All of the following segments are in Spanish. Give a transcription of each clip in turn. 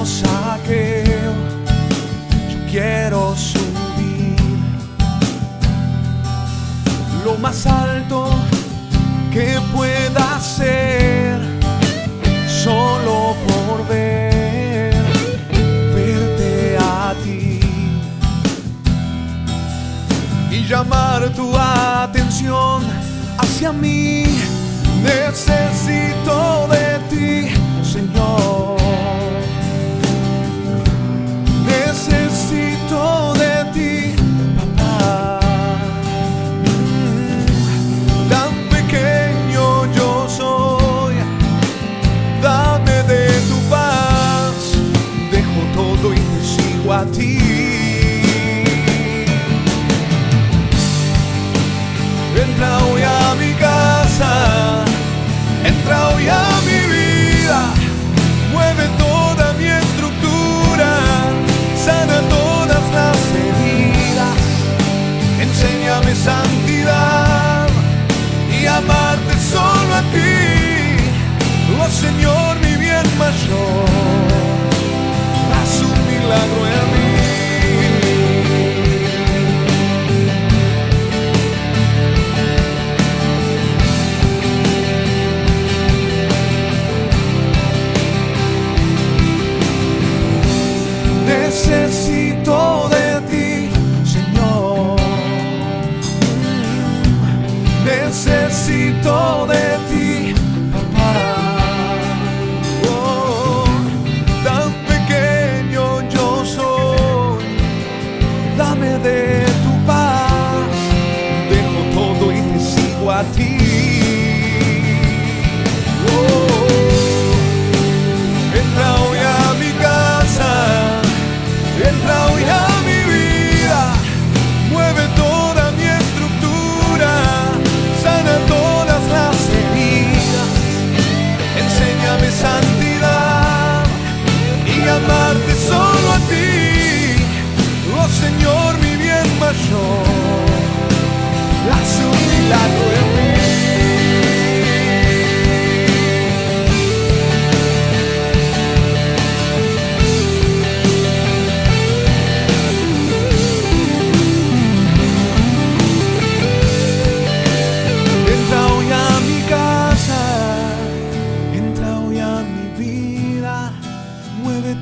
saqueo, yo quiero subir lo más alto que pueda ser, solo por verte a ti y llamar tu atención hacia mí. Necesito de ti, Señor. Necesito de ti, papá. Tan pequeño yo soy, dame de tu paz. Dejo todo y te sigo a ti. Entra hoy a mi casa, entra hoy a mi vida, mueve toda mi estructura, sana todas las heridas, enséñame santidad y amarte solo a ti. Oh Señor, mi bien mayor, haz un milagro en mí. Necesito de ti, Señor. Necesito de ti, papá. Oh, tan pequeño yo soy, dame de tu paz. Dejo todo y te sigo a ti. Oh, entra hoy a mi casa, entra hoy a mi vida, mueve toda mi estructura, sana todas las heridas, enséñame santidad y amarte solo a ti. Oh Señor, mi bien mayor, haz un milagro en mí.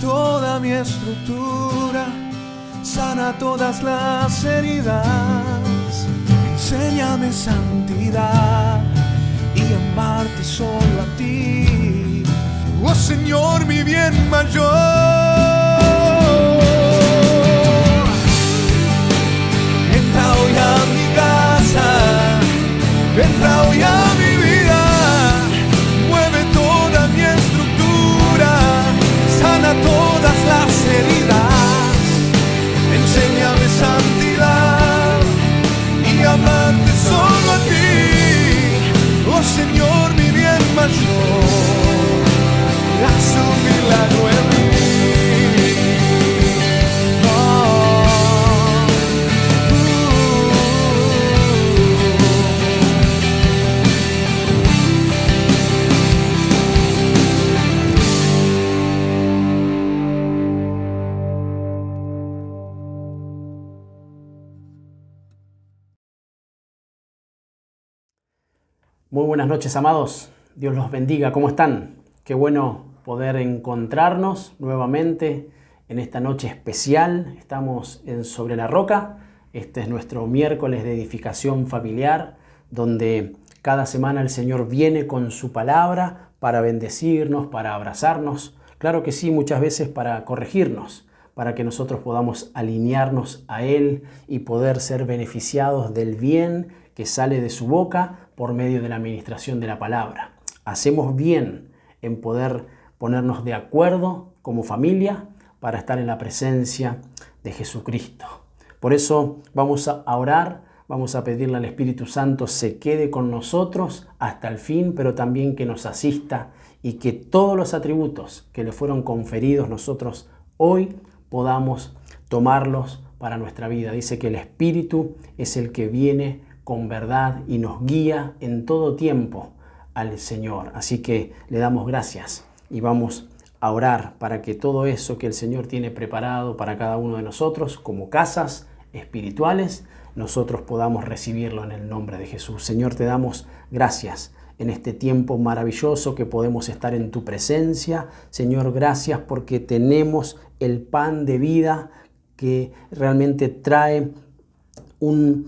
Toda mi estructura, sana todas las heridas, enséñame santidad y amarte solo a ti. Oh Señor, mi bien mayor. Entra hoy a mi casa, entra hoy a mi vida, mueve toda mi estructura, sana todas las heridas, enséñame santidad y amarte solo a ti. Oh Señor, mi bien mayor, haz un milagro en mí. Muy buenas noches, amados. Dios los bendiga. ¿Cómo están? Qué bueno poder encontrarnos nuevamente en esta noche especial. Estamos en Sobre la Roca. Este es nuestro miércoles de edificación familiar, donde cada semana el Señor viene con su palabra para bendecirnos, para abrazarnos. Claro que sí, muchas veces para corregirnos, para que nosotros podamos alinearnos a Él y poder ser beneficiados del bien que sale de su boca por medio de la administración de la palabra. Hacemos bien en poder ponernos de acuerdo como familia para estar en la presencia de Jesucristo. Por eso vamos a orar, vamos a pedirle al Espíritu Santo se quede con nosotros hasta el fin, pero también que nos asista y que todos los atributos que le fueron conferidos nosotros hoy podamos tomarlos para nuestra vida. Dice que el Espíritu es el que viene con verdad y nos guía en todo tiempo al Señor. Así que le damos gracias y vamos a orar para que todo eso que el Señor tiene preparado para cada uno de nosotros como casas espirituales, nosotros podamos recibirlo en el nombre de Jesús. Señor, te damos gracias en este tiempo maravilloso que podemos estar en tu presencia. Señor, gracias porque tenemos el pan de vida que realmente trae un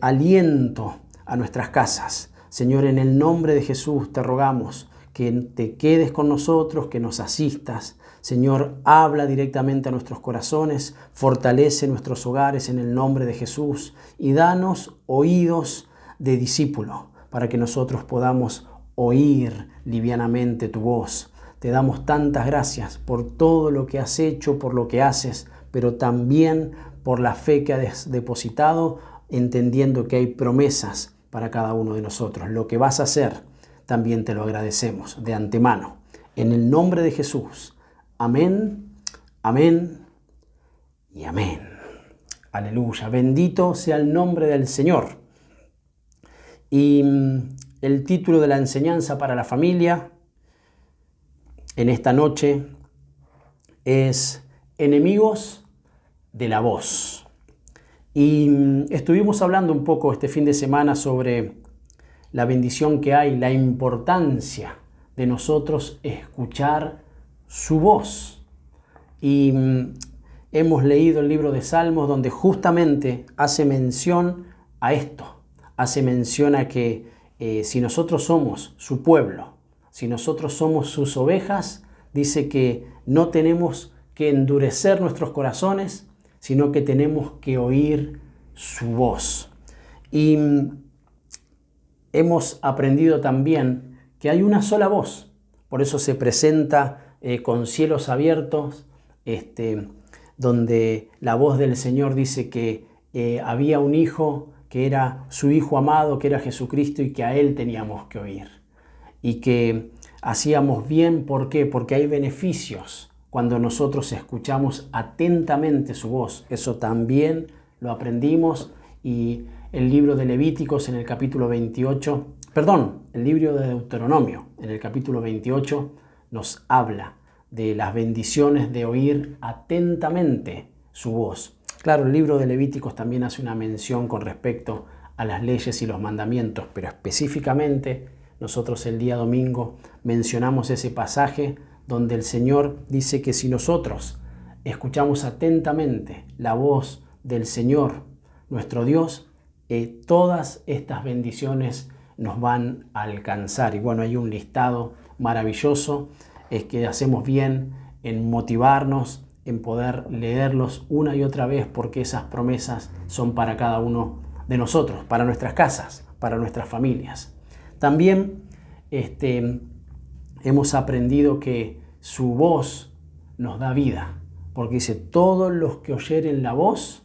aliento a nuestras casas. Señor, en el nombre de Jesús te rogamos que te quedes con nosotros, que nos asistas. Señor, habla directamente a nuestros corazones, fortalece nuestros hogares en el nombre de Jesús y danos oídos de discípulo para que nosotros podamos oír livianamente tu voz. Te damos tantas gracias por todo lo que has hecho, por lo que haces, pero también por la fe que has depositado, entendiendo que hay promesas para cada uno de nosotros. Lo que vas a hacer, también te lo agradecemos de antemano. En el nombre de Jesús. Amén, amén y amén. Aleluya. Bendito sea el nombre del Señor. Y el título de la enseñanza para la familia en esta noche es Enemigos de la voz. Y estuvimos hablando un poco este fin de semana sobre la bendición que hay, la importancia de nosotros escuchar su voz. Y hemos leído el libro de Salmos donde justamente hace mención a esto, hace mención a que si nosotros somos su pueblo, si nosotros somos sus ovejas, dice que no tenemos que endurecer nuestros corazones, sino que tenemos que oír su voz. Y hemos aprendido también que hay una sola voz, por eso se presenta con cielos abiertos, donde la voz del Señor dice que había un hijo que era su hijo amado, que era Jesucristo y que a él teníamos que oír. Y que hacíamos bien, ¿por qué? Porque hay beneficios cuando nosotros escuchamos atentamente su voz. Eso también lo aprendimos y el libro de Levíticos en el capítulo 28, el libro de Deuteronomio en el capítulo 28 nos habla de las bendiciones de oír atentamente su voz. Claro, el libro de Levíticos también hace una mención con respecto a las leyes y los mandamientos, pero específicamente nosotros el día domingo mencionamos ese pasaje donde el Señor dice que si nosotros escuchamos atentamente la voz del Señor, nuestro Dios, todas estas bendiciones nos van a alcanzar. Y bueno, hay un listado maravilloso, es que hacemos bien en motivarnos, en poder leerlos una y otra vez, porque esas promesas son para cada uno de nosotros, para nuestras casas, para nuestras familias. También hemos aprendido que su voz nos da vida, porque dice, todos los que oyeren la voz,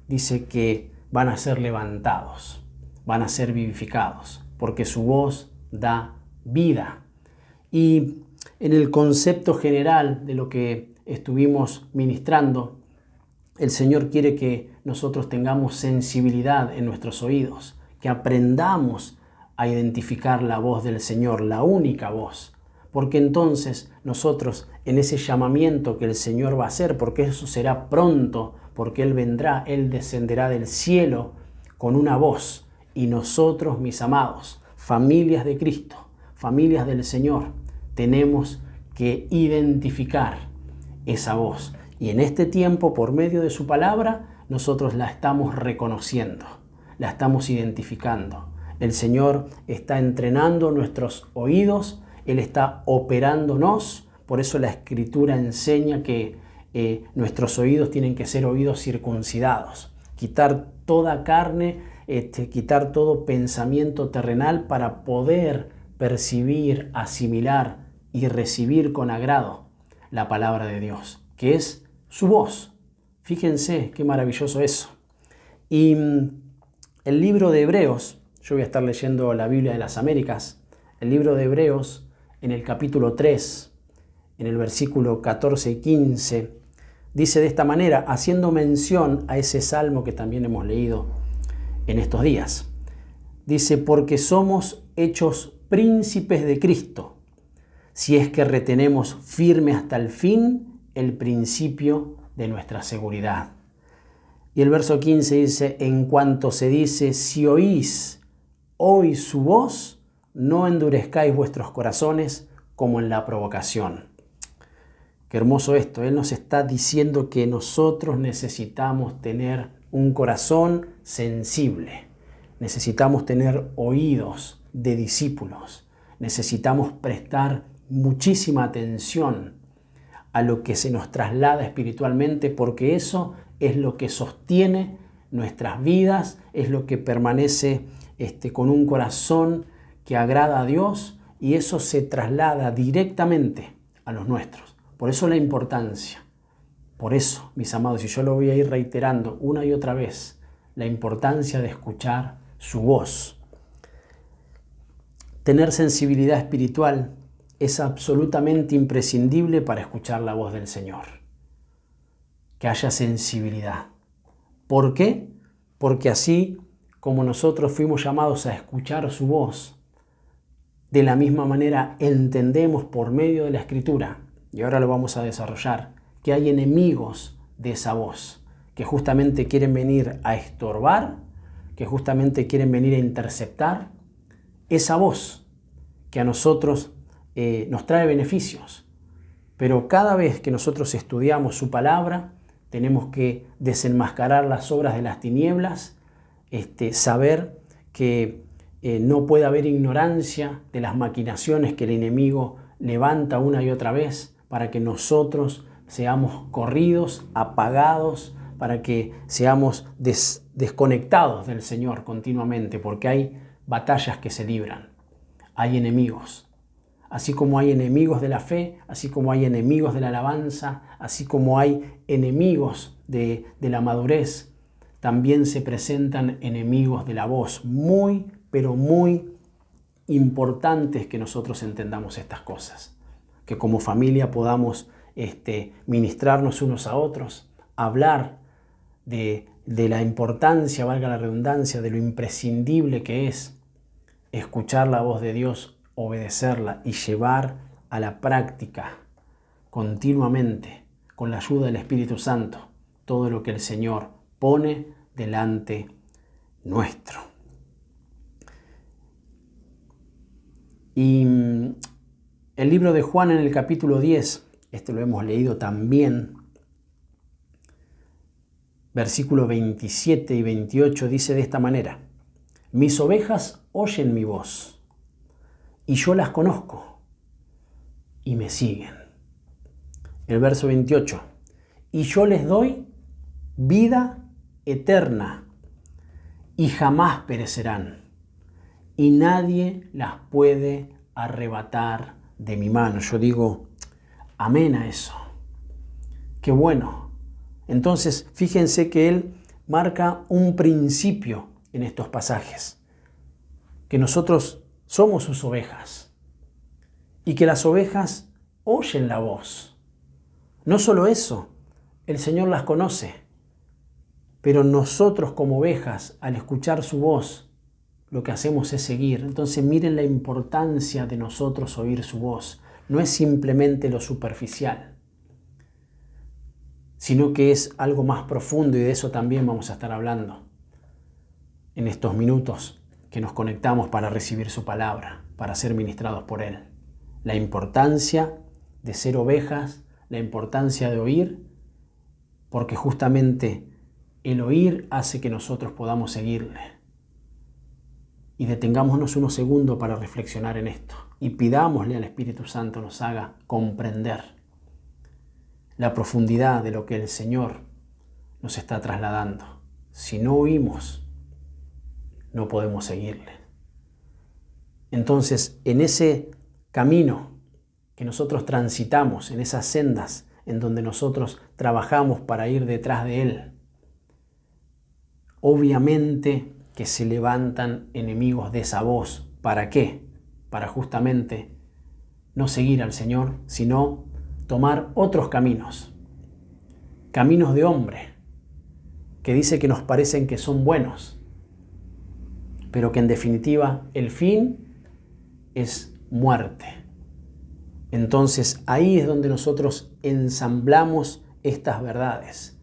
dice que van a ser levantados, van a ser vivificados, porque su voz da vida. Y en el concepto general de lo que estuvimos ministrando, el Señor quiere que nosotros tengamos sensibilidad en nuestros oídos, que aprendamos a identificar la voz del Señor, la única voz, porque entonces nosotros en ese llamamiento que el Señor va a hacer, porque eso será pronto, porque Él vendrá, Él descenderá del cielo con una voz, y nosotros, mis amados, familias de Cristo, familias del Señor, tenemos que identificar esa voz. Y en este tiempo, por medio de su palabra, nosotros la estamos reconociendo, la estamos identificando. El Señor está entrenando nuestros oídos, Él está operándonos. Por eso la Escritura enseña que nuestros oídos tienen que ser oídos circuncidados. Quitar toda carne, quitar todo pensamiento terrenal para poder percibir, asimilar y recibir con agrado la palabra de Dios, que es su voz. Fíjense qué maravilloso eso. Y el libro de Hebreos, yo voy a estar leyendo la Biblia de las Américas, el libro de Hebreos en el capítulo 3, en el versículo 14 y 15, dice de esta manera, haciendo mención a ese salmo que también hemos leído en estos días. Dice, porque somos hechos príncipes de Cristo, si es que retenemos firme hasta el fin el principio de nuestra seguridad. Y el verso 15 dice, en cuanto se dice, si oís hoy su voz, no endurezcáis vuestros corazones como en la provocación. Qué hermoso esto. Él nos está diciendo que nosotros necesitamos tener un corazón sensible. Necesitamos tener oídos de discípulos. Necesitamos prestar muchísima atención a lo que se nos traslada espiritualmente, porque eso es lo que sostiene nuestras vidas, es lo que permanece con un corazón que agrada a Dios, y eso se traslada directamente a los nuestros. Por eso la importancia, por eso, mis amados, y yo lo voy a ir reiterando una y otra vez, la importancia de escuchar su voz. Tener sensibilidad espiritual es absolutamente imprescindible para escuchar la voz del Señor. Que haya sensibilidad. ¿Por qué? Porque así como nosotros fuimos llamados a escuchar su voz, de la misma manera entendemos por medio de la Escritura, y ahora lo vamos a desarrollar, que hay enemigos de esa voz, que justamente quieren venir a estorbar, que justamente quieren venir a interceptar esa voz que a nosotros nos trae beneficios. Pero cada vez que nosotros estudiamos su palabra, tenemos que desenmascarar las obras de las tinieblas, saber que no puede haber ignorancia de las maquinaciones que el enemigo levanta una y otra vez para que nosotros seamos corridos, apagados, para que seamos desconectados del Señor continuamente, porque hay batallas que se libran, hay enemigos. Así como hay enemigos de la fe, así como hay enemigos de la alabanza, así como hay enemigos de la madurez, también se presentan enemigos de la voz. Muy, pero muy importantes que nosotros entendamos estas cosas. Que como familia podamos ministrarnos unos a otros, hablar de la importancia, valga la redundancia, de lo imprescindible que es escuchar la voz de Dios, obedecerla y llevar a la práctica continuamente, con la ayuda del Espíritu Santo, todo lo que el Señor pone delante nuestro. Y el libro de Juan en el capítulo 10, lo hemos leído también, versículos 27 y 28 dice de esta manera: mis ovejas oyen mi voz, y yo las conozco, y me siguen. El verso 28, y yo les doy vida eterna, y jamás perecerán, y nadie las puede arrebatar de mi mano. Yo digo, amén a eso. Qué bueno. Entonces, fíjense que él marca un principio en estos pasajes, que nosotros somos sus ovejas y que las ovejas oyen la voz. No solo eso, el Señor las conoce, pero nosotros como ovejas, al escuchar su voz, lo que hacemos es seguir. Entonces miren la importancia de nosotros oír su voz. No es simplemente lo superficial, sino que es algo más profundo, y de eso también vamos a estar hablando en estos minutos que nos conectamos para recibir su palabra, para ser ministrados por Él. La importancia de ser ovejas, la importancia de oír, porque justamente el oír hace que nosotros podamos seguirle. Y detengámonos unos segundos para reflexionar en esto y pidámosle al Espíritu Santo nos haga comprender la profundidad de lo que el Señor nos está trasladando. Si no oímos, no podemos seguirle. Entonces, en ese camino que nosotros transitamos, en esas sendas en donde nosotros trabajamos para ir detrás de Él, obviamente que se levantan enemigos de esa voz. ¿Para qué? Para justamente no seguir al Señor, sino tomar otros caminos. Caminos de hombre, que dice que nos parecen que son buenos, pero que en definitiva el fin es muerte. Entonces ahí es donde nosotros ensamblamos estas verdades,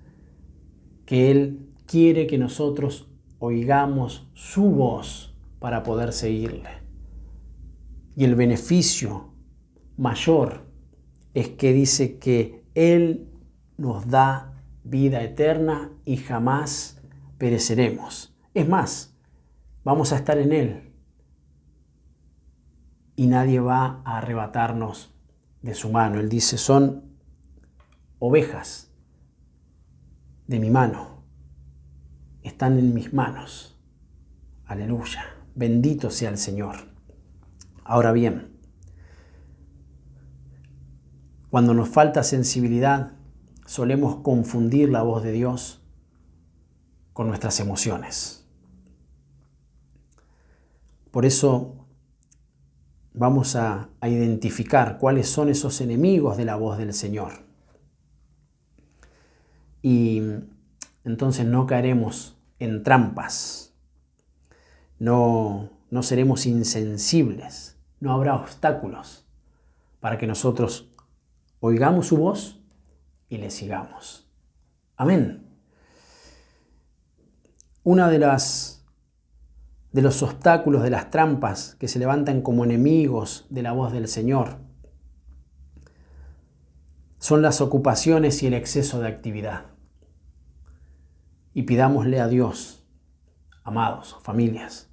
que Él quiere que nosotros oigamos su voz para poder seguirle. Y el beneficio mayor es que dice que Él nos da vida eterna y jamás pereceremos. Es más, vamos a estar en Él y nadie va a arrebatarnos de su mano. Él dice, son ovejas de mi mano, están en mis manos. Aleluya, bendito sea el Señor. Ahora bien, cuando nos falta sensibilidad, solemos confundir la voz de Dios con nuestras emociones. Por eso vamos a identificar cuáles son esos enemigos de la voz del Señor. Y entonces no caeremos en trampas, no seremos insensibles, no habrá obstáculos para que nosotros oigamos su voz y le sigamos. Amén. Una de los obstáculos, de las trampas que se levantan como enemigos de la voz del Señor son las ocupaciones y el exceso de actividad. Y pidámosle a Dios, amados, familias,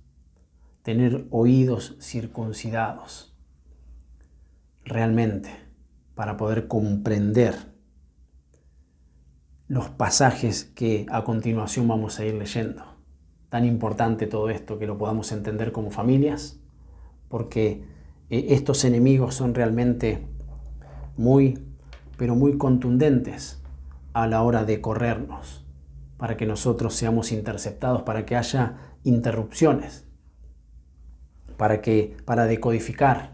tener oídos circuncidados realmente para poder comprender los pasajes que a continuación vamos a ir leyendo. Tan importante todo esto que lo podamos entender como familias, porque estos enemigos son realmente pero muy contundentes a la hora de corrernos, para que nosotros seamos interceptados, para que haya interrupciones, para decodificar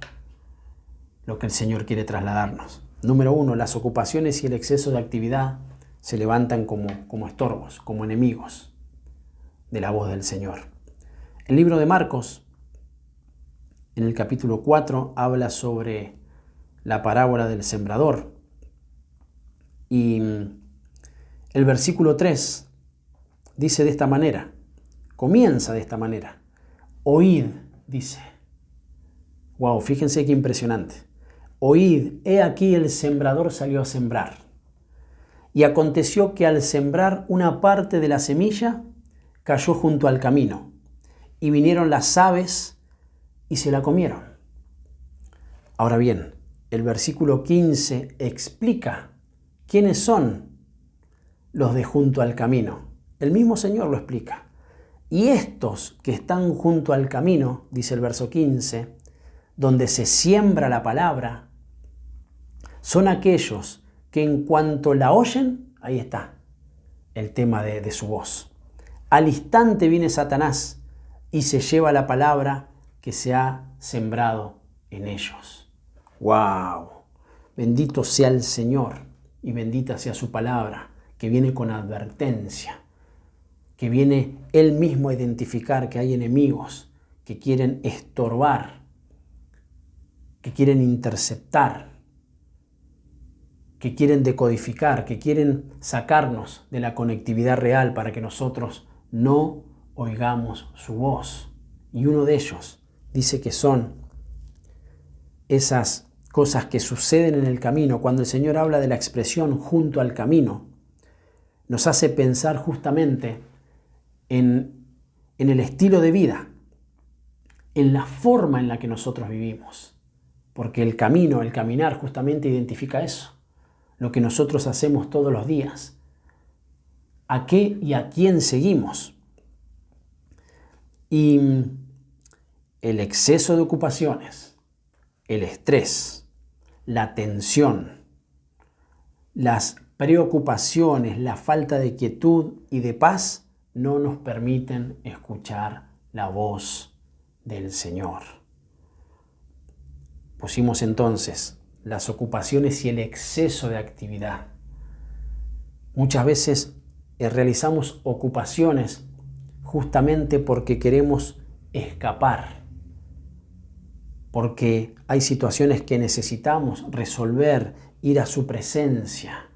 lo que el Señor quiere trasladarnos. Número 1, las ocupaciones y el exceso de actividad se levantan como estorbos, como enemigos de la voz del Señor. El libro de Marcos, en el capítulo 4, habla sobre la parábola del sembrador. Y el versículo 3 dice de esta manera, comienza de esta manera. Oíd, dice. Wow, fíjense qué impresionante. Oíd, he aquí el sembrador salió a sembrar. Y aconteció que al sembrar una parte de la semilla, cayó junto al camino, y vinieron las aves y se la comieron. Ahora bien, el versículo 15 explica quiénes son los de junto al camino. El mismo Señor lo explica. Y estos que están junto al camino, dice el verso 15, donde se siembra la palabra, son aquellos que en cuanto la oyen, ahí está el tema de su voz. Al instante viene Satanás y se lleva la palabra que se ha sembrado en ellos. ¡Wow! Bendito sea el Señor y bendita sea su palabra, que viene con advertencia, que viene Él mismo a identificar que hay enemigos que quieren estorbar, que quieren interceptar, que quieren decodificar, que quieren sacarnos de la conectividad real para que nosotros no oigamos su voz. Y uno de ellos dice que son esas cosas que suceden en el camino. Cuando el Señor habla de la expresión junto al camino, nos hace pensar justamente en el estilo de vida, en la forma en la que nosotros vivimos. Porque el camino, el caminar justamente identifica eso, lo que nosotros hacemos todos los días. ¿A qué y a quién seguimos? Y el exceso de ocupaciones, el estrés, la tensión, las preocupaciones, la falta de quietud y de paz no nos permiten escuchar la voz del Señor. Pusimos entonces las ocupaciones y el exceso de actividad. Muchas veces realizamos ocupaciones justamente porque queremos escapar porque hay situaciones que necesitamos resolver, ir a su presencia.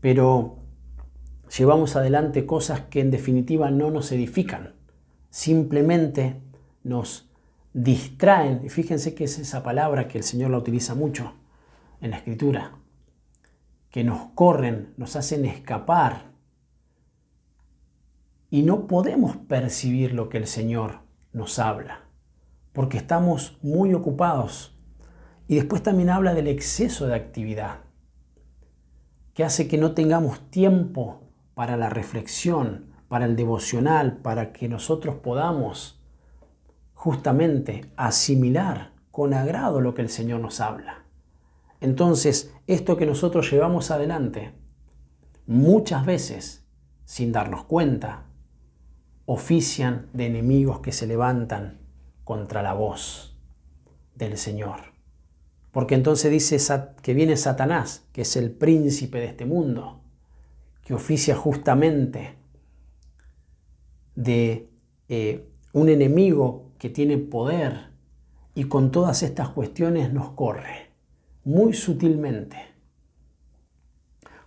Pero llevamos adelante cosas que en definitiva no nos edifican. Simplemente nos distraen. Y fíjense que es esa palabra que el Señor la utiliza mucho en la Escritura. Que nos corren, nos hacen escapar. Y no podemos percibir lo que el Señor nos habla, porque estamos muy ocupados. Y después también habla del exceso de actividad, que hace que no tengamos tiempo para la reflexión, para el devocional, para que nosotros podamos justamente asimilar con agrado lo que el Señor nos habla. Entonces, esto que nosotros llevamos adelante, muchas veces, sin darnos cuenta, ofician de enemigos que se levantan contra la voz del Señor. Porque entonces dice que viene Satanás, que es el príncipe de este mundo, que oficia justamente de un enemigo que tiene poder y con todas estas cuestiones nos corre muy sutilmente.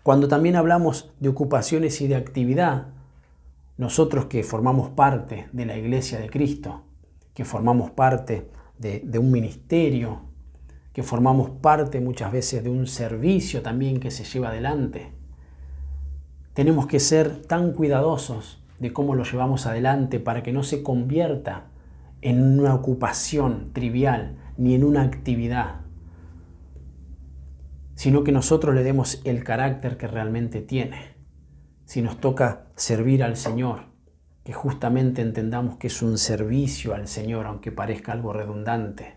Cuando también hablamos de ocupaciones y de actividad, nosotros que formamos parte de la Iglesia de Cristo, que formamos parte de un ministerio, que formamos parte muchas veces de un servicio también que se lleva adelante, tenemos que ser tan cuidadosos de cómo lo llevamos adelante para que no se convierta en una ocupación trivial ni en una actividad, sino que nosotros le demos el carácter que realmente tiene. Si nos toca servir al Señor, que justamente entendamos que es un servicio al Señor, aunque parezca algo redundante.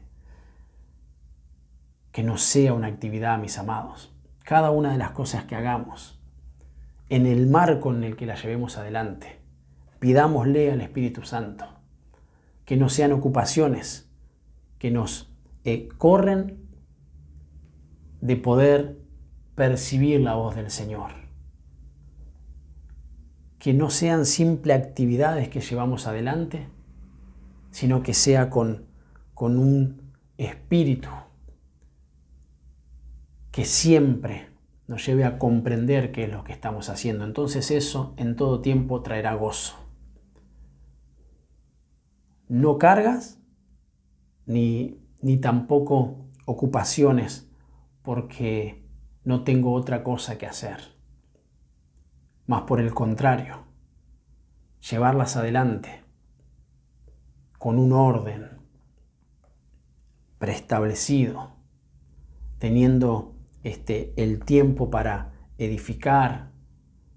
Que no sea una actividad, mis amados. Cada una de las cosas que hagamos, en el marco en el que la llevemos adelante, pidámosle al Espíritu Santo que no sean ocupaciones que nos corren de poder percibir la voz del Señor. Que no sean simples actividades que llevamos adelante, sino que sea con un espíritu que siempre nos lleve a comprender qué es lo que estamos haciendo. Entonces eso en todo tiempo traerá gozo. No cargas ni tampoco ocupaciones porque no tengo otra cosa que hacer. Más por el contrario, llevarlas adelante con un orden preestablecido, teniendo el tiempo para edificar,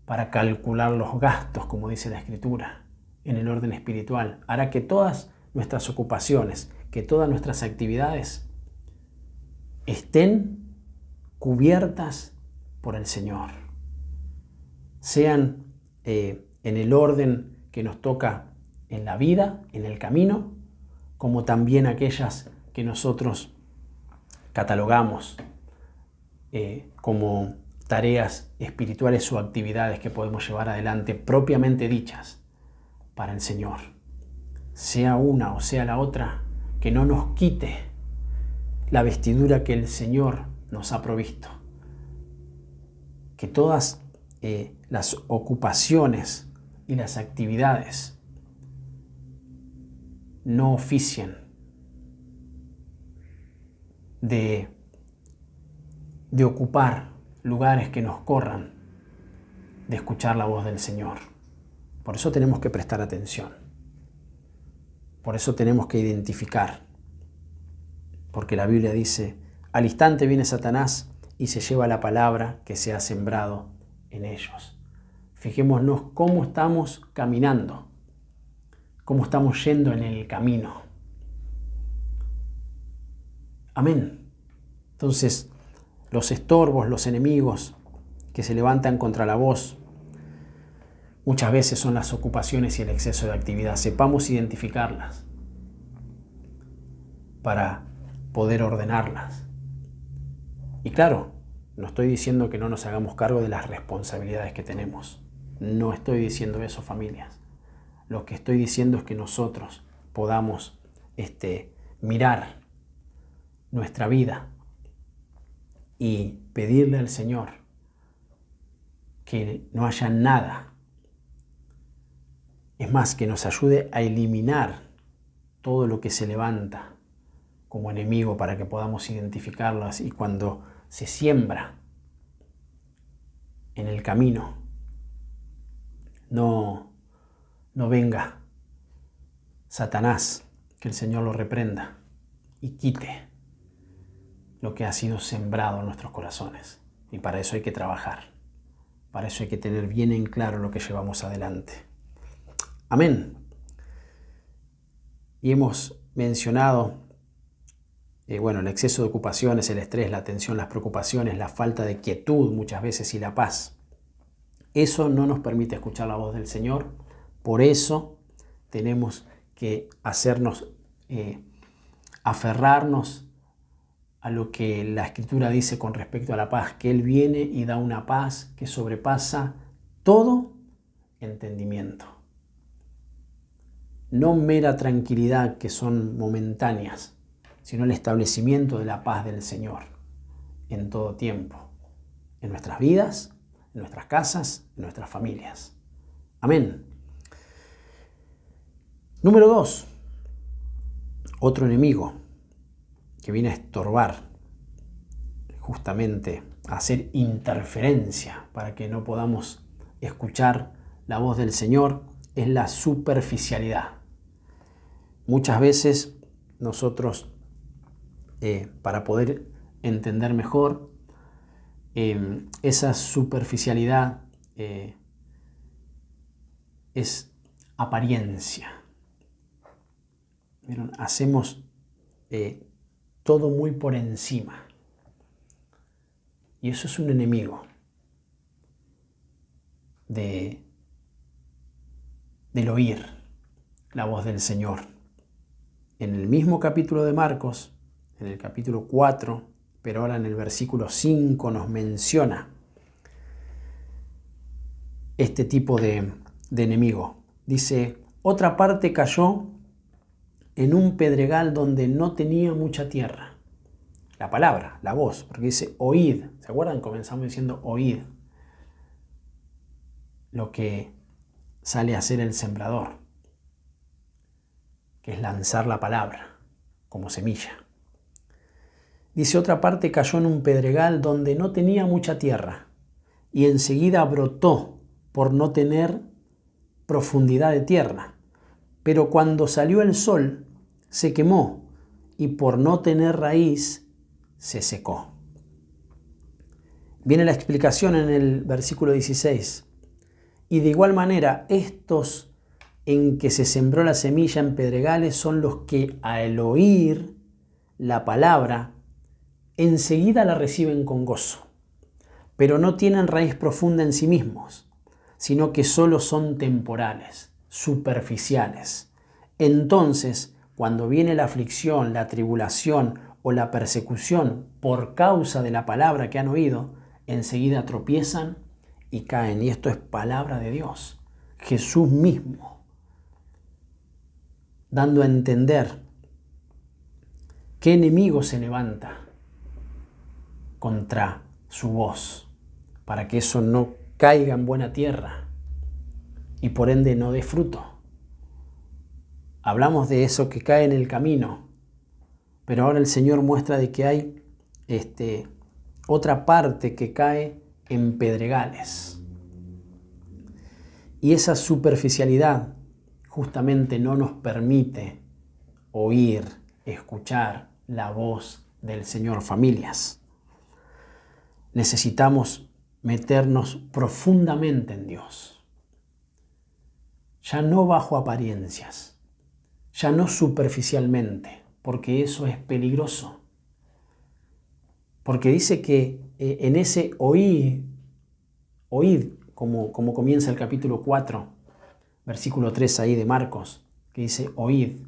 para calcular los gastos, como dice la Escritura, en el orden espiritual, hará que todas nuestras ocupaciones, que todas nuestras actividades estén cubiertas por el Señor. Sean en el orden que nos toca en la vida, en el camino, como también aquellas que nosotros catalogamos como tareas espirituales o actividades que podemos llevar adelante propiamente dichas para el Señor. Sea una o sea la otra, que no nos quite la vestidura que el Señor nos ha provisto. Que todas las ocupaciones y las actividades no oficien de ocupar lugares que nos corran de escuchar la voz del Señor. Por eso tenemos que prestar atención. Por eso tenemos que identificar. Porque la Biblia dice, al instante viene Satanás y se lleva la palabra que se ha sembrado en ellos. Fijémonos cómo estamos caminando, cómo estamos yendo en el camino. Amén. Entonces, los estorbos, los enemigos que se levantan contra la voz, muchas veces son las ocupaciones y el exceso de actividad. Sepamos identificarlas para poder ordenarlas. Y claro, no estoy diciendo que no nos hagamos cargo de las responsabilidades que tenemos. No estoy diciendo eso, familias. Lo que estoy diciendo es que nosotros podamos mirar nuestra vida y pedirle al Señor que no haya nada. Es más, que nos ayude a eliminar todo lo que se levanta como enemigo para que podamos identificarlas, y cuando se siembra en el camino no venga Satanás, que el Señor lo reprenda y quite lo que ha sido sembrado en nuestros corazones. Y para eso hay que trabajar, para eso hay que tener bien en claro lo que llevamos adelante. Amén. Y hemos mencionado el exceso de ocupaciones, el estrés, la tensión, las preocupaciones, la falta de quietud muchas veces y la paz. Eso no nos permite escuchar la voz del Señor. Por eso tenemos que aferrarnos a lo que la Escritura dice con respecto a la paz, que Él viene y da una paz que sobrepasa todo entendimiento. No mera tranquilidad que son momentáneas, sino el establecimiento de la paz del Señor en todo tiempo, en nuestras vidas, en nuestras casas, en nuestras familias. Amén. Número 2, otro enemigo que viene a estorbar, justamente a hacer interferencia para que no podamos escuchar la voz del Señor, es la superficialidad. Muchas veces nosotros, para poder entender mejor, esa superficialidad es apariencia. ¿Vieron? Hacemos todo muy por encima. Y eso es un enemigo del oír la voz del Señor. En el mismo capítulo de Marcos, en el capítulo 4, pero ahora en el versículo 5 nos menciona este tipo de enemigo. Dice, otra parte cayó en un pedregal donde no tenía mucha tierra. La palabra, la voz, porque dice oíd. ¿Se acuerdan? Comenzamos diciendo oíd. Lo que sale a hacer el sembrador, que es lanzar la palabra como semilla. Dice, otra parte cayó en un pedregal donde no tenía mucha tierra y enseguida brotó por no tener profundidad de tierra. Pero cuando salió el sol se quemó y por no tener raíz se secó. Viene la explicación en el versículo 16. Y de igual manera, estos en que se sembró la semilla en pedregales son los que al oír la palabra enseguida la reciben con gozo, pero no tienen raíz profunda en sí mismos, sino que solo son temporales, superficiales. Entonces, cuando viene la aflicción, la tribulación o la persecución por causa de la palabra que han oído, enseguida tropiezan y caen. Y esto es palabra de Dios, Jesús mismo, dando a entender qué enemigo se levanta contra su voz, para que eso no caiga en buena tierra y por ende no dé fruto. Hablamos de eso que cae en el camino, pero ahora el Señor muestra de que hay otra parte que cae en pedregales. Y esa superficialidad justamente no nos permite oír, escuchar la voz del Señor. Familias, necesitamos meternos profundamente en Dios. Ya no bajo apariencias, ya no superficialmente, porque eso es peligroso. Porque dice que en ese oíd, como comienza el capítulo 4, versículo 3 ahí de Marcos, que dice oíd,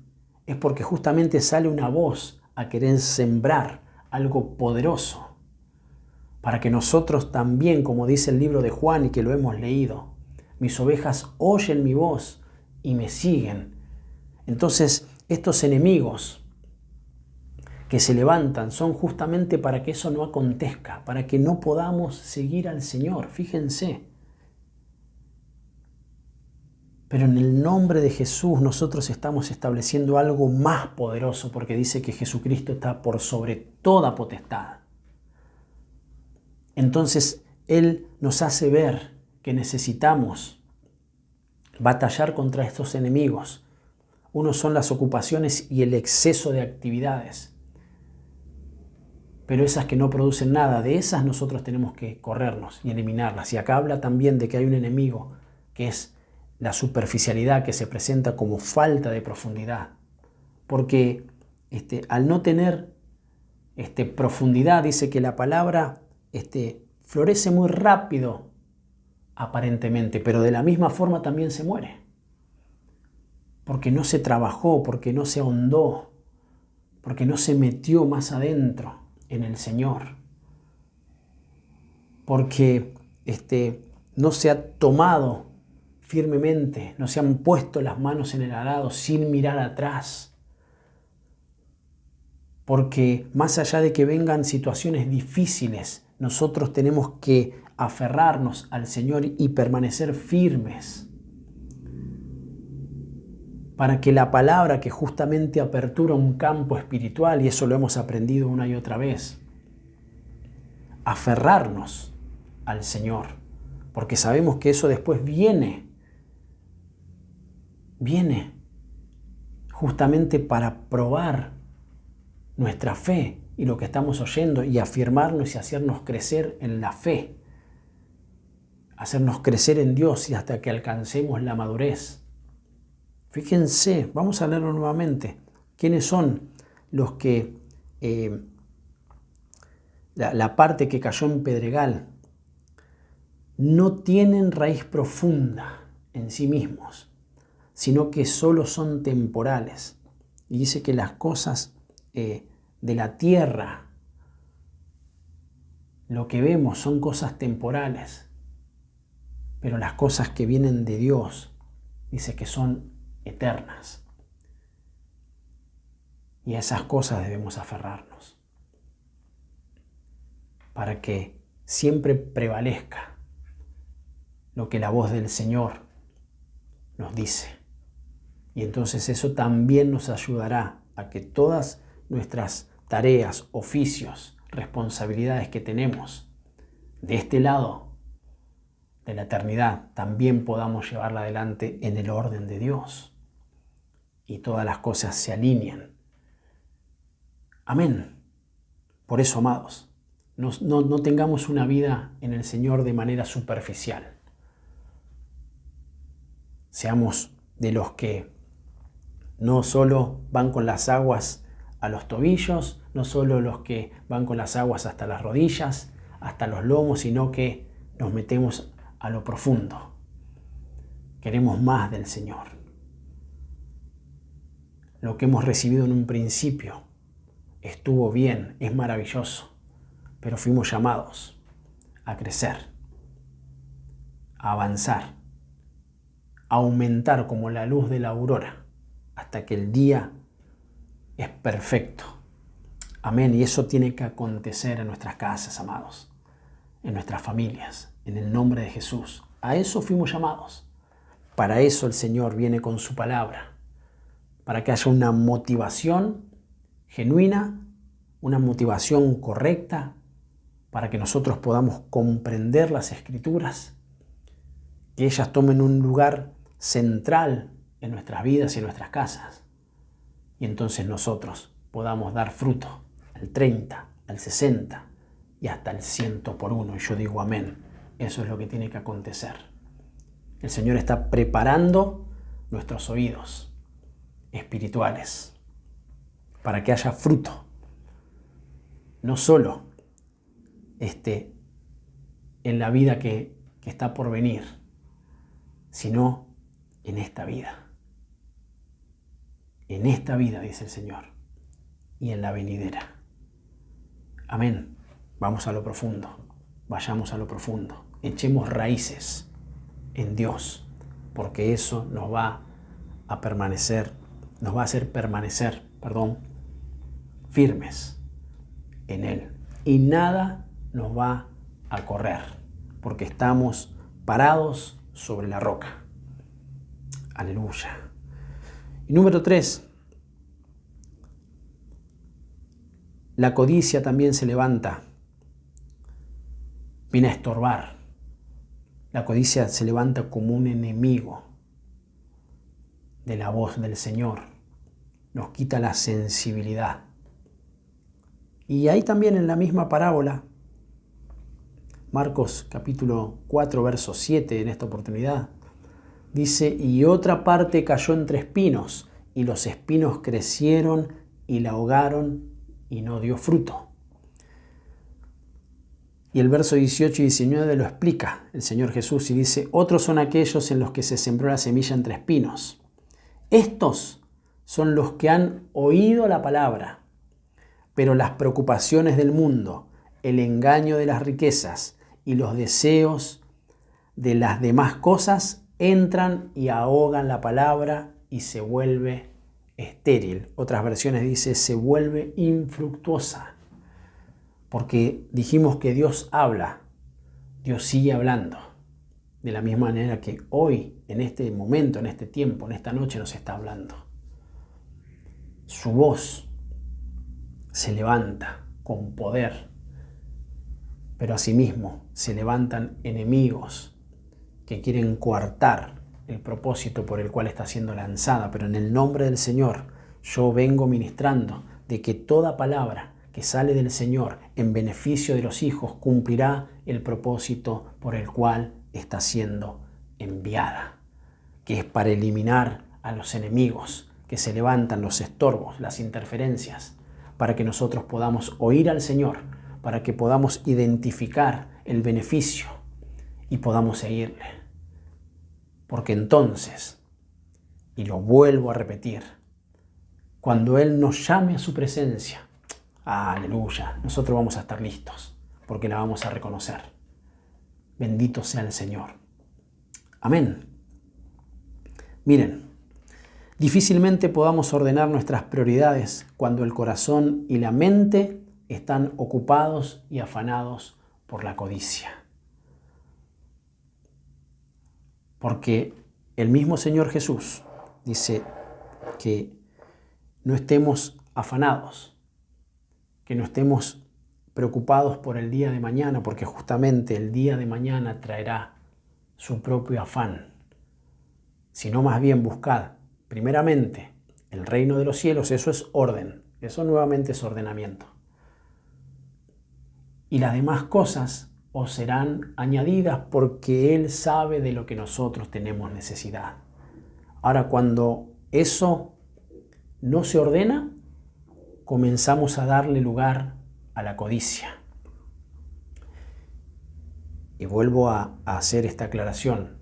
es porque justamente sale una voz a querer sembrar algo poderoso, para que nosotros también, como dice el libro de Juan y que lo hemos leído, mis ovejas oyen mi voz y me siguen. Entonces, estos enemigos que se levantan son justamente para que eso no acontezca, para que no podamos seguir al Señor. Fíjense. Pero en el nombre de Jesús nosotros estamos estableciendo algo más poderoso, porque dice que Jesucristo está por sobre toda potestad. Entonces Él nos hace ver que necesitamos batallar contra estos enemigos. Uno son las ocupaciones y el exceso de actividades. Pero esas que no producen nada, de esas nosotros tenemos que corrernos y eliminarlas. Y acá habla también de que hay un enemigo que es la superficialidad, que se presenta como falta de profundidad. Porque al no tener profundidad, dice que la palabra florece muy rápido aparentemente, pero de la misma forma también se muere. Porque no se trabajó, porque no se ahondó, porque no se metió más adentro en el Señor. Porque no se ha tomado firmemente, no se han puesto las manos en el arado sin mirar atrás. Porque más allá de que vengan situaciones difíciles, nosotros tenemos que aferrarnos al Señor y permanecer firmes. Para que la palabra que justamente apertura un campo espiritual, y eso lo hemos aprendido una y otra vez, aferrarnos al Señor, porque sabemos que eso después viene justamente para probar nuestra fe y lo que estamos oyendo y afirmarnos y hacernos crecer en la fe, hacernos crecer en Dios y hasta que alcancemos la madurez. Fíjense, vamos a leerlo nuevamente. ¿Quiénes son los que, la parte que cayó en pedregal, no tienen raíz profunda en sí mismos, sino que solo son temporales? Y dice que las cosas de la tierra, lo que vemos son cosas temporales, pero las cosas que vienen de Dios, dice que son eternas. Y a esas cosas debemos aferrarnos para que siempre prevalezca lo que la voz del Señor nos dice. Y entonces eso también nos ayudará a que todas nuestras tareas, oficios, responsabilidades que tenemos de este lado de la eternidad, también podamos llevarla adelante en el orden de Dios y todas las cosas se alineen. Amén. Por eso, amados, no tengamos una vida en el Señor de manera superficial. Seamos de los que no solo van con las aguas a los tobillos, no solo los que van con las aguas hasta las rodillas, hasta los lomos, sino que nos metemos a lo profundo. Queremos más del Señor. Lo que hemos recibido en un principio estuvo bien, es maravilloso, pero fuimos llamados a crecer, a avanzar, a aumentar como la luz de la aurora hasta que el día es perfecto. Amén. Y eso tiene que acontecer en nuestras casas, amados, en nuestras familias, en el nombre de Jesús. A eso fuimos llamados. Para eso el Señor viene con su palabra, para que haya una motivación genuina, una motivación correcta, para que nosotros podamos comprender las Escrituras, que ellas tomen un lugar central en nuestras vidas y en nuestras casas. Y entonces nosotros podamos dar fruto al 30, al 60 y hasta el 100 por uno. Y yo digo amén. Eso es lo que tiene que acontecer. El Señor está preparando nuestros oídos espirituales para que haya fruto. No solo en la vida que está por venir, sino en esta vida. En esta vida, dice el Señor, y en la venidera. Amén. Vamos a lo profundo. Vayamos a lo profundo. Echemos raíces en Dios, porque eso nos va a hacer permanecer firmes en Él. Y nada nos va a correr, porque estamos parados sobre la roca. Aleluya. Y número 3, la codicia también se levanta, viene a estorbar. La codicia se levanta como un enemigo de la voz del Señor. Nos quita la sensibilidad. Y ahí también en la misma parábola, Marcos capítulo 4, verso 7, en esta oportunidad, dice, y otra parte cayó entre espinos, y los espinos crecieron y la ahogaron y no dio fruto. Y el verso 18 y 19 lo explica el Señor Jesús y dice, otros son aquellos en los que se sembró la semilla entre espinos. Estos son los que han oído la palabra, pero las preocupaciones del mundo, el engaño de las riquezas y los deseos de las demás cosas entran y ahogan la palabra y se vuelve estéril. Otras versiones dice se vuelve infructuosa. Porque dijimos que Dios habla, Dios sigue hablando. De la misma manera que hoy, en este momento, en este tiempo, en esta noche nos está hablando. Su voz se levanta con poder, pero asimismo se levantan enemigos que quieren coartar el propósito por el cual está siendo lanzada. Pero en el nombre del Señor yo vengo ministrando de que toda palabra que sale del Señor en beneficio de los hijos cumplirá el propósito por el cual está siendo enviada, que es para eliminar a los enemigos que se levantan, los estorbos, las interferencias, para que nosotros podamos oír al Señor, para que podamos identificar el beneficio y podamos seguirle. Porque entonces, y lo vuelvo a repetir, cuando Él nos llame a su presencia, aleluya, nosotros vamos a estar listos, porque la vamos a reconocer. Bendito sea el Señor. Amén. Miren, difícilmente podamos ordenar nuestras prioridades cuando el corazón y la mente están ocupados y afanados por la codicia. Porque el mismo Señor Jesús dice que no estemos afanados, que no estemos preocupados por el día de mañana, porque justamente el día de mañana traerá su propio afán, sino más bien buscad primeramente el reino de los cielos. Eso es orden, eso nuevamente es ordenamiento. Y las demás cosas os serán añadidas, porque Él sabe de lo que nosotros tenemos necesidad. Ahora, cuando eso no se ordena, comenzamos a darle lugar a la codicia. Y vuelvo a hacer esta aclaración.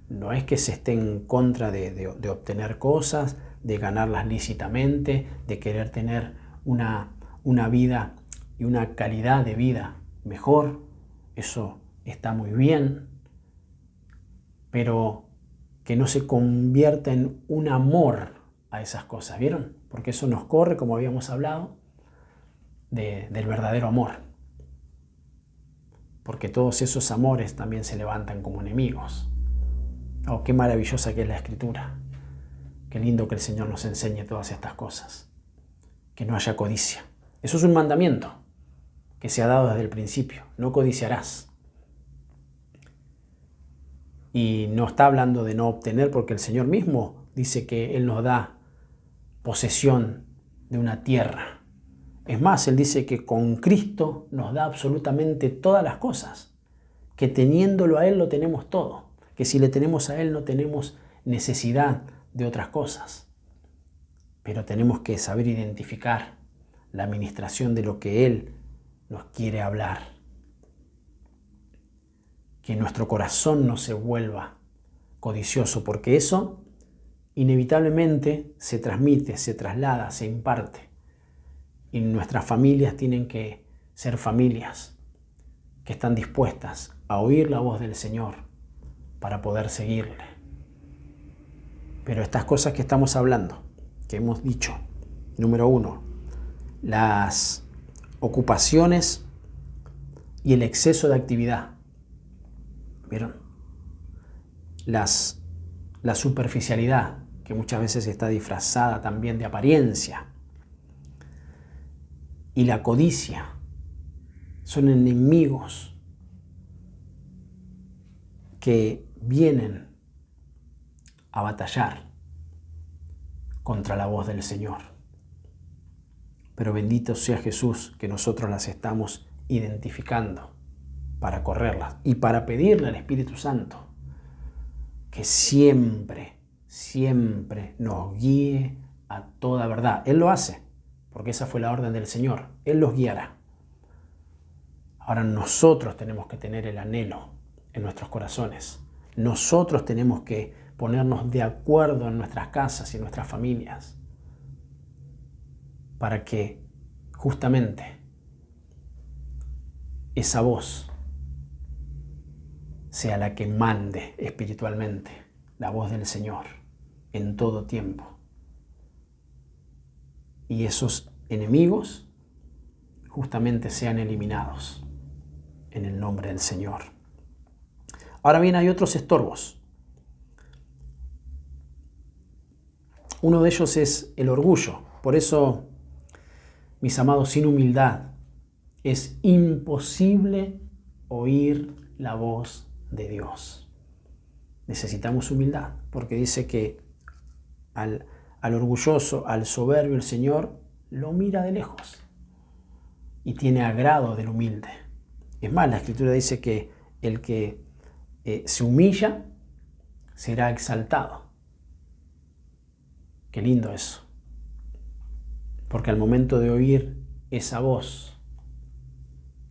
No es que se esté en contra de obtener cosas, de ganarlas lícitamente, de querer tener una vida y una calidad de vida mejor. Eso está muy bien, pero que no se convierta en un amor a esas cosas, ¿vieron? Porque eso nos corre, como habíamos hablado, del verdadero amor. Porque todos esos amores también se levantan como enemigos. Oh, qué maravillosa que es la Escritura. Qué lindo que el Señor nos enseñe todas estas cosas. Que no haya codicia. Eso es un mandamiento que se ha dado desde el principio. No codiciarás. Y no está hablando de no obtener, porque el Señor mismo dice que Él nos da posesión de una tierra. Es más, Él dice que con Cristo nos da absolutamente todas las cosas, que teniéndolo a Él lo tenemos todo, que si le tenemos a Él no tenemos necesidad de otras cosas. Pero tenemos que saber identificar la administración de lo que Él nos quiere hablar. Que nuestro corazón no se vuelva codicioso, porque eso inevitablemente se transmite, se traslada, se imparte. Y nuestras familias tienen que ser familias que están dispuestas a oír la voz del Señor para poder seguirle. Pero estas cosas que estamos hablando, que hemos dicho, número 1, las ocupaciones y el exceso de actividad. ¿Vieron? La superficialidad, que muchas veces está disfrazada también de apariencia. Y la codicia son enemigos que vienen a batallar contra la voz del Señor. Pero bendito sea Jesús que nosotros las estamos identificando para correrlas y para pedirle al Espíritu Santo que siempre, siempre nos guíe a toda verdad. Él lo hace, porque esa fue la orden del Señor. Él los guiará. Ahora nosotros tenemos que tener el anhelo en nuestros corazones. Nosotros tenemos que ponernos de acuerdo en nuestras casas y en nuestras familias para que justamente esa voz sea la que mande espiritualmente, la voz del Señor en todo tiempo. Y esos enemigos justamente sean eliminados en el nombre del Señor. Ahora bien, hay otros estorbos. Uno de ellos es el orgullo. Por eso, mis amados, sin humildad es imposible oír la voz de Dios. Necesitamos humildad, porque dice que al orgulloso, al soberbio, el Señor lo mira de lejos y tiene agrado del humilde. Es más, la Escritura dice que el que se humilla será exaltado. Qué lindo eso. Porque al momento de oír esa voz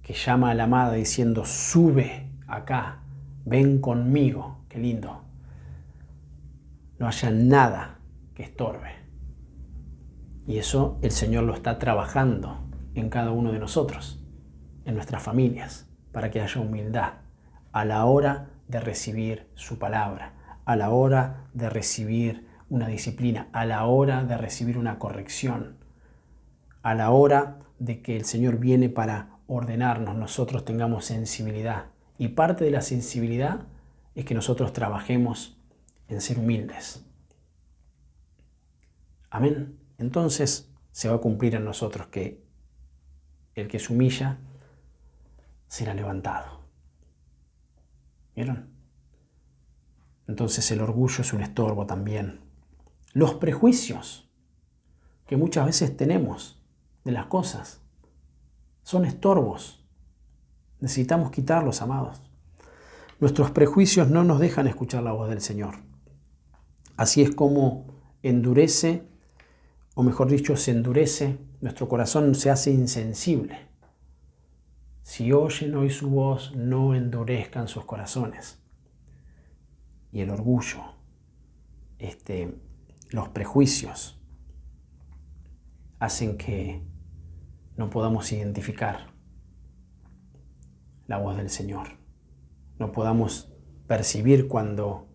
que llama a la amada diciendo, sube acá, ven conmigo, qué lindo, no haya nada que estorbe. Y eso el Señor lo está trabajando en cada uno de nosotros, en nuestras familias, para que haya humildad a la hora de recibir su palabra, a la hora de recibir una disciplina, a la hora de recibir una corrección, a la hora de que el Señor viene para ordenarnos, nosotros tengamos sensibilidad. Y parte de la sensibilidad es que nosotros trabajemos en ser humildes. Amén. Entonces se va a cumplir en nosotros que el que se humilla será levantado. ¿Vieron? Entonces el orgullo es un estorbo también. Los prejuicios que muchas veces tenemos de las cosas son estorbos. Necesitamos quitarlos, amados. Nuestros prejuicios no nos dejan escuchar la voz del Señor. Así es como endurece, o mejor dicho, se endurece, nuestro corazón se hace insensible. Si oyen hoy su voz, no endurezcan sus corazones. Y el orgullo, los prejuicios, hacen que no podamos identificar la voz del Señor. No podamos percibir cuando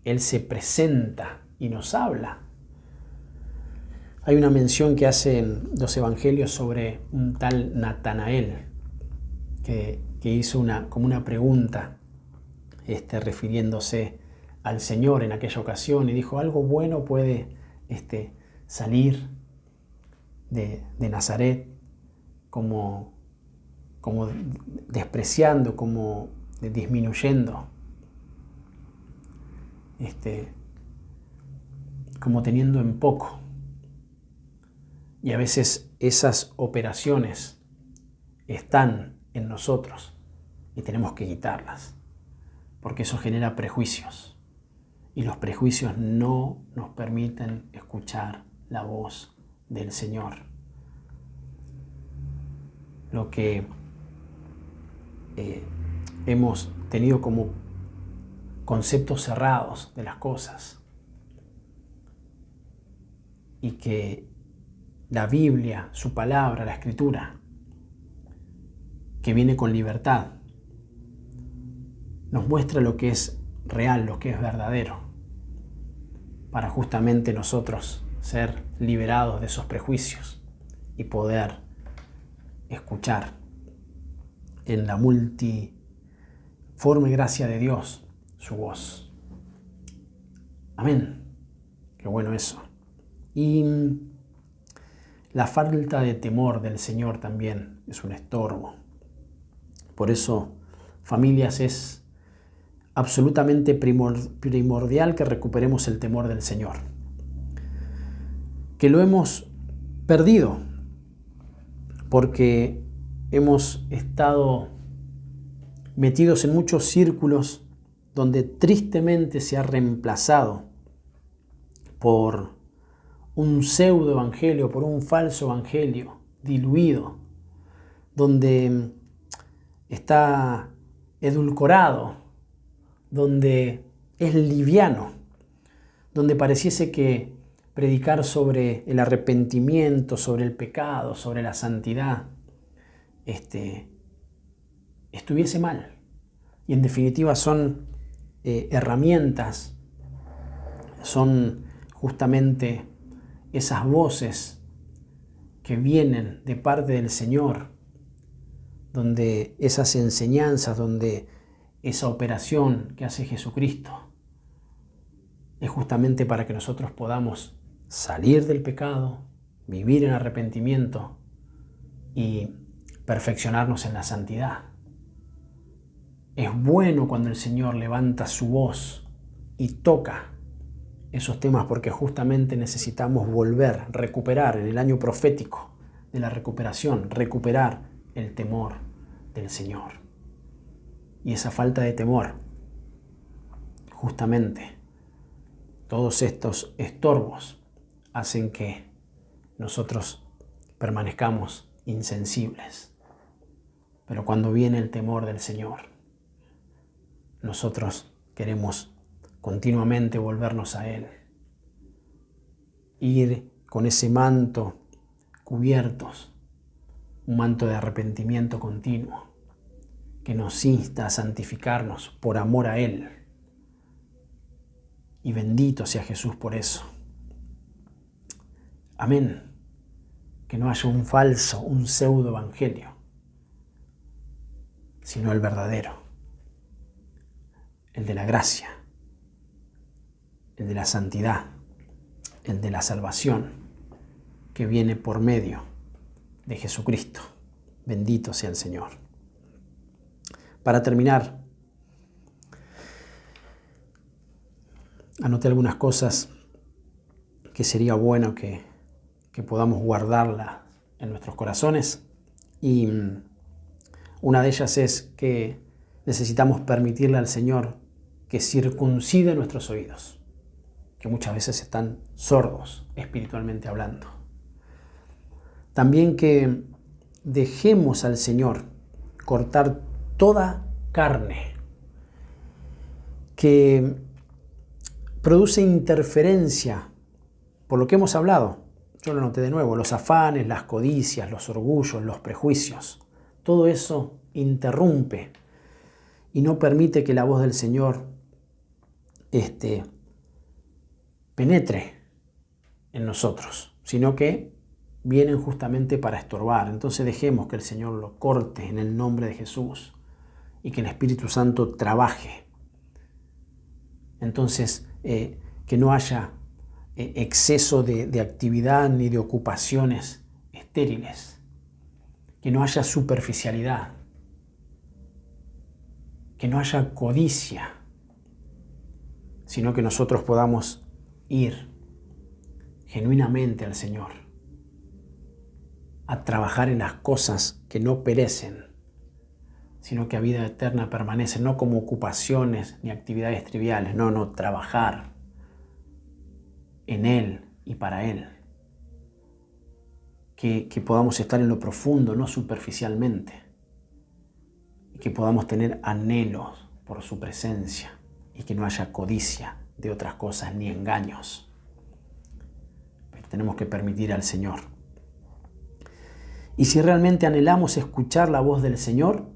Él se presenta y nos habla. Hay una mención que hacen los evangelios sobre un tal Natanael que hizo como una pregunta refiriéndose al Señor en aquella ocasión y dijo, ¿algo bueno puede salir de Nazaret? Como despreciando, como disminuyendo, como teniendo en poco. Y a veces esas operaciones están en nosotros y tenemos que quitarlas, porque eso genera prejuicios y los prejuicios no nos permiten escuchar la voz del Señor. Lo que hemos tenido como conceptos cerrados de las cosas y que la Biblia, su palabra, la Escritura, que viene con libertad, nos muestra lo que es real, lo que es verdadero, para justamente nosotros ser liberados de esos prejuicios y poder escuchar en la multiforme gracia de Dios su voz. Amén. Qué bueno eso. Y la falta de temor del Señor también es un estorbo. Por eso, familias, es absolutamente primordial que recuperemos el temor del Señor. Que lo hemos perdido porque hemos estado metidos en muchos círculos donde tristemente se ha reemplazado por un pseudo evangelio, por un falso evangelio diluido, donde está edulcorado, donde es liviano, donde pareciese que predicar sobre el arrepentimiento, sobre el pecado, sobre la santidad, estuviese mal. Y en definitiva son herramientas, son justamente esas voces que vienen de parte del Señor, donde esas enseñanzas, donde esa operación que hace Jesucristo es justamente para que nosotros podamos salir del pecado, vivir en arrepentimiento y perfeccionarnos en la santidad. Es bueno cuando el Señor levanta su voz y toca esos temas, porque justamente necesitamos volver, recuperar en el año profético de la recuperación, recuperar el temor del Señor. Y esa falta de temor, justamente, todos estos estorbos hacen que nosotros permanezcamos insensibles. Pero cuando viene el temor del Señor, nosotros queremos continuamente volvernos a Él, ir con ese manto cubiertos, un manto de arrepentimiento continuo que nos insta a santificarnos por amor a Él. Y bendito sea Jesús por eso. Amén. Que no haya un falso, un pseudo evangelio, sino el verdadero, el de la gracia, el de la santidad, el de la salvación, que viene por medio de Jesucristo. Bendito sea el Señor. Para terminar, anoté algunas cosas que sería bueno que podamos guardarlas en nuestros corazones, y una de ellas es que necesitamos permitirle al Señor que circuncide nuestros oídos, que muchas veces están sordos espiritualmente hablando. También que dejemos al Señor cortar toda carne que produce interferencia por lo que hemos hablado. Yo lo noté de nuevo: los afanes, las codicias, los orgullos, los prejuicios. Todo eso interrumpe y no permite que la voz del Señor penetre en nosotros, sino que vienen justamente para estorbar. Entonces dejemos que el Señor lo corte en el nombre de Jesús y que el Espíritu Santo trabaje. Entonces, que no haya exceso de actividad ni de ocupaciones estériles, que no haya superficialidad, que no haya codicia, sino que nosotros podamos ir genuinamente al Señor a trabajar en las cosas que no perecen, sino que a vida eterna permanecen, no como ocupaciones ni actividades triviales, no, trabajar en Él y para Él. Que podamos estar en lo profundo, no superficialmente, y que podamos tener anhelos por su presencia y que no haya codicia de otras cosas ni engaños. Pero tenemos que permitir al Señor. Y si realmente anhelamos escuchar la voz del Señor,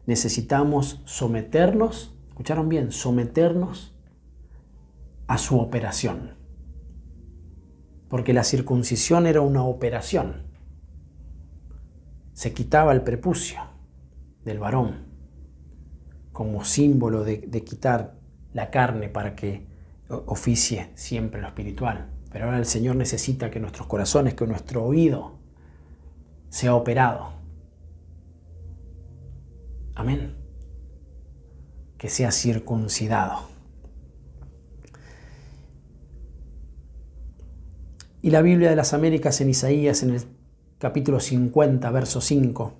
necesitamos someternos, ¿escucharon bien? Someternos a su operación. Porque la circuncisión era una operación. se quitaba el prepucio del varón como símbolo de quitar la carne para que oficie siempre lo espiritual. Pero ahora el Señor necesita que nuestros corazones, que nuestro oído sea operado. Amén. Que sea circuncidado. Y la Biblia de las Américas en Isaías, en el capítulo 50, verso 5,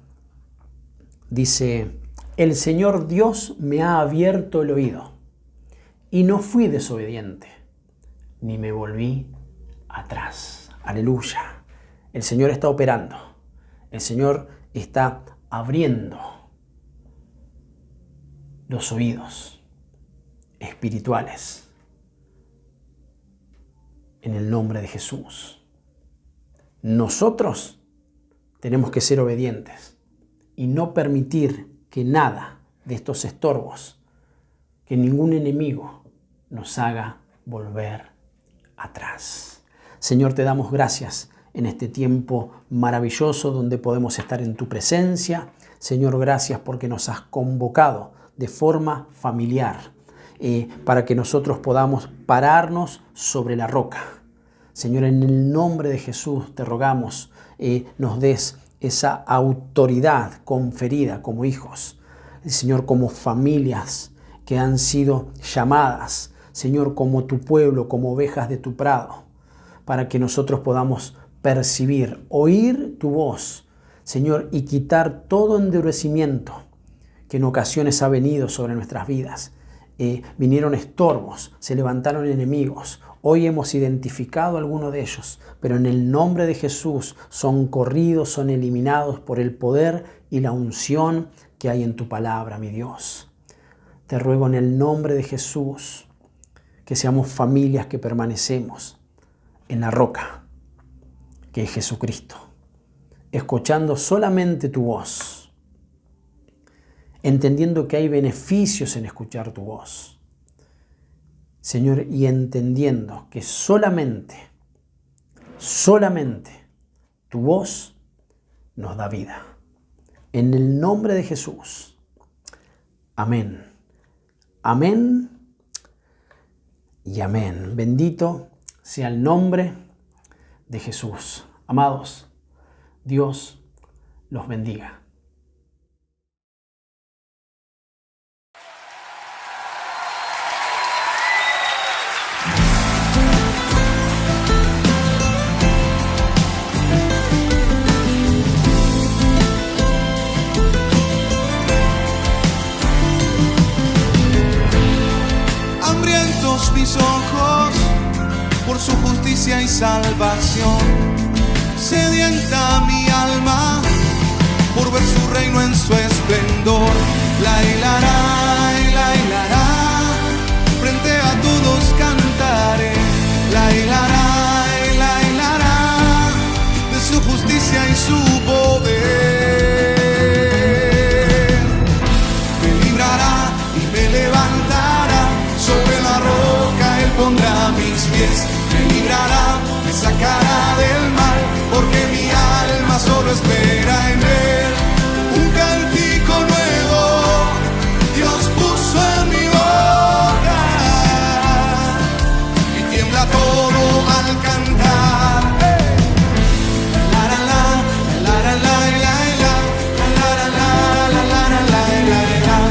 dice: el Señor Dios me ha abierto el oído, y no fui desobediente, ni me volví atrás. Aleluya. El Señor está operando. El Señor está abriendo los oídos espirituales en el nombre de Jesús. Nosotros tenemos que ser obedientes y no permitir que nada de estos estorbos, que ningún enemigo nos haga volver atrás. Señor, te damos gracias en este tiempo maravilloso donde podemos estar en tu presencia. Señor, gracias porque nos has convocado de forma familiar para que nosotros podamos pararnos sobre la roca. Señor, en el nombre de Jesús te rogamos nos des esa autoridad conferida como hijos, Señor, como familias que han sido llamadas, Señor, como tu pueblo, como ovejas de tu prado, para que nosotros podamos percibir, oír tu voz, Señor, y quitar todo endurecimiento que en ocasiones ha venido sobre nuestras vidas. Vinieron estorbos, se levantaron enemigos. Hoy hemos identificado algunos de ellos, pero en el nombre de Jesús son corridos, son eliminados por el poder y la unción que hay en tu palabra, mi Dios. Te ruego en el nombre de Jesús que seamos familias que permanecemos en la roca, que es Jesucristo, escuchando solamente tu voz, entendiendo que hay beneficios en escuchar tu voz, Señor, y entendiendo que solamente tu voz nos da vida. En el nombre de Jesús. Amén. Amén y amén. Bendito sea el nombre de Jesús. Amados, Dios los bendiga. Mis ojos por su justicia y salvación, sedienta mi alma por ver su reino en su esplendor. La hilará, frente a todos cantaré. La hilará, de su justicia y su poder. Me librará y me levantará sobre la roca, Él pondrá mis pies. Me librará, me sacará del mal, porque mi alma solo espera en Él. Un cántico nuevo Dios puso en mi boca, y tiembla todo al cantar. La la la, la la la, la la, la la la, la la la, la la.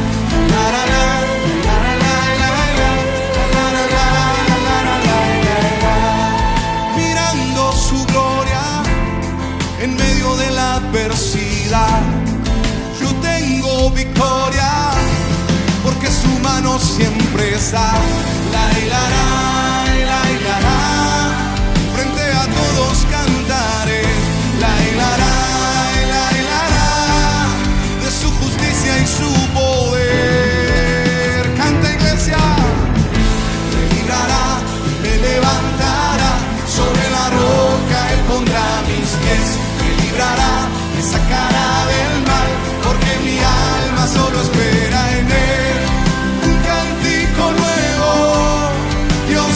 Adversidad, yo tengo victoria, porque su mano siempre está. La hilará, frente a todos cantaré. La hilará, de su justicia y su poder. Canta, iglesia. Me librará, me levantará sobre la roca, Él pondrá mis pies. Me librará, me sacará del mal, porque mi alma solo espera en Él. Un cántico nuevo Dios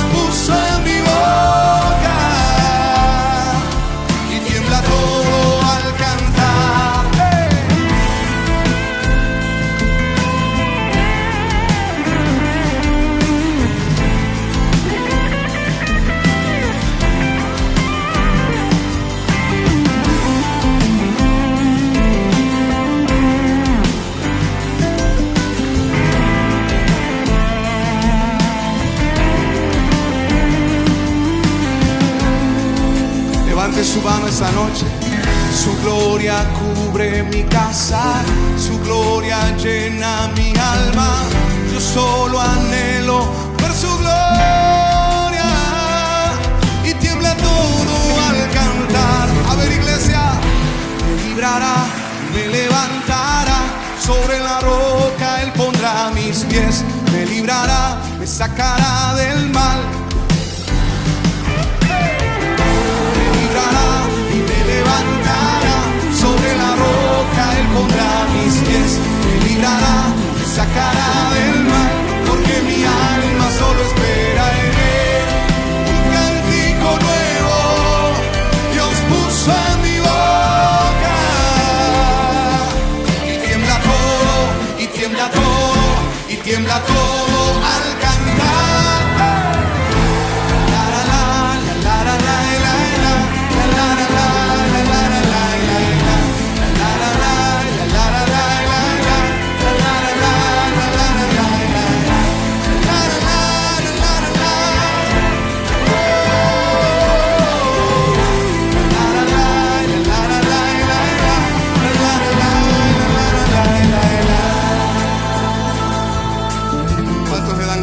su mano esta noche. Su gloria cubre mi casa, su gloria llena mi alma. Yo solo anhelo ver su gloria y tiembla todo al cantar. A ver, iglesia, me librará, me levantará. Sobre la roca Él pondrá mis pies. Me librará, me sacará del mal. Me librará y me levantará. Sobre la roca Él pondrá mis pies. Me librará, me sacará del mal. Porque mi alma solo espera en Él. Un cántico nuevo Dios puso en mi boca. Y tiembla todo, y tiembla todo, y tiembla todo al cantar. La la la, la la la, la la la, la la la, la la la, la la la, la la la,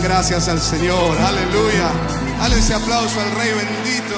gracias al Señor, aleluya. Dale ese aplauso al Rey bendito.